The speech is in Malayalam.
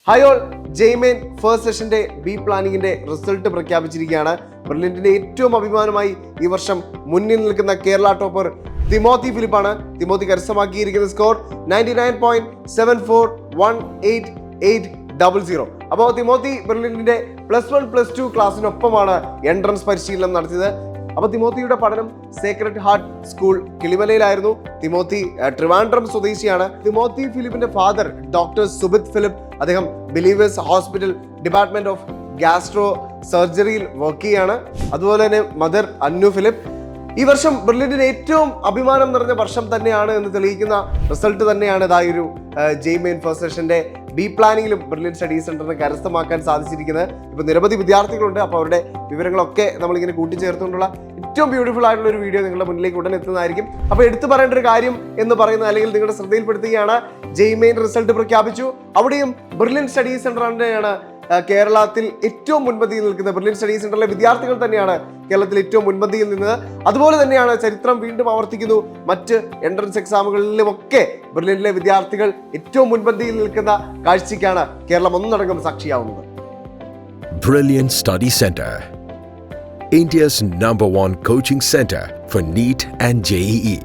ഹായ് ഓൾ, ജെയ്മെയിൻ ഫസ്റ്റ് സെഷന്റെ ബി പ്ലാനിങ്ങിന്റെ റിസൾട്ട് പ്രഖ്യാപിച്ചിരിക്കുകയാണ്. ബ്രില്യന്റിന്റെ ഏറ്റവും അഭിമാനമായി ഈ വർഷം മുന്നിൽ നിൽക്കുന്ന കേരള ടോപ്പർ തിമോത്തി ഫിലിപ്പാണ്. തിമോത്തി കരസ്ഥമാക്കിയിരിക്കുന്ന സ്കോർ 99.741880. അപ്പോൾ തിമോത്തി ബ്രില്യന്റിന്റെ +1+2 ക്ലാസ്സിനൊപ്പമാണ് എൻട്രൻസ് പരിശീലനം നടത്തിയത്. അപ്പോൾ തിമോത്തിയുടെ പഠനം സേക്രഡ് ഹാർട്ട് സ്കൂൾ കിളിമലയിലായിരുന്നു. തിമോത്തി ട്രിവാൻഡ്രം സ്വദേശിയാണ്. തിമോത്തി ഫിലിപ്പിന്റെ ഫാദർ ഡോക്ടർ സുബിത് ഫിലിപ്പ്, അദ്ദേഹം Believers hospital department of gastro സർജറിയിൽ വർക്ക് ചെയ്യാണ്. അതുപോലെ തന്നെ മദർ അന്നു ഫിലിപ്പ്. ഈ വർഷം ബ്രില്യന്റിന് ഏറ്റവും അഭിമാനം നിറഞ്ഞ വർഷം തന്നെയാണ് എന്ന് തെളിയിക്കുന്ന റിസൾട്ട് തന്നെയാണ് ഇതായൊരു ജെയ്മെയിൻ ഫസ്റ്റ് സെഷന്റെ ബി പ്ലാനിങ്ങിലും ബ്രില്യൻ സ്റ്റഡി സെന്ററിന് കരസ്ഥമാക്കാൻ സാധിച്ചിരിക്കുന്നത്. ഇപ്പോൾ നിരവധി വിദ്യാർത്ഥികളുണ്ട്. അപ്പോൾ അവരുടെ വിവരങ്ങളൊക്കെ നമ്മളിങ്ങനെ കൂട്ടിച്ചേർത്തുകൊണ്ടുള്ള ഏറ്റവും ബ്യൂട്ടിഫുൾ ആയിട്ടുള്ള ഒരു വീഡിയോ നിങ്ങളുടെ മുന്നിലേക്ക് ഉടൻ എത്തുന്നതായിരിക്കും. അപ്പോൾ എടുത്തു പറയേണ്ട ഒരു കാര്യം എന്ന് പറയുന്നത്, അല്ലെങ്കിൽ നിങ്ങളുടെ ശ്രദ്ധയിൽപ്പെടുത്തുകയാണ്, ജെയ്മെയിൻ റിസൾട്ട് പ്രഖ്യാപിച്ചു. അവിടെയും ബ്രില്യൻ സ്റ്റഡി സെന്റർ തന്നെയാണ് കേരളത്തിൽ ഏറ്റവും മുൻപന്തിയിൽ നിൽക്കുന്നത്. ബ്രില്യൻ സ്റ്റഡി സെന്ററിലെ വിദ്യാർത്ഥികൾ തന്നെയാണ് കേരളത്തിൽ ഏറ്റവും മുൻപന്തിയിൽ നിന്നത്. അതുപോലെ തന്നെയാണ് ചരിത്രം വീണ്ടും ആവർത്തിക്കുന്നു. മറ്റ് എൻട്രൻസ് എക്സാമുകളിലുമൊക്കെ ബ്രില്യന്റിലെ വിദ്യാർത്ഥികൾ ഏറ്റവും മുൻപന്തിയിൽ നിൽക്കുന്ന കാഴ്ചയ്ക്കാണ് കേരളം ഒന്നടങ്കം സാക്ഷിയാവുന്നത്. Brilliant Study Center, India's #1 coaching center for NEET and JEE.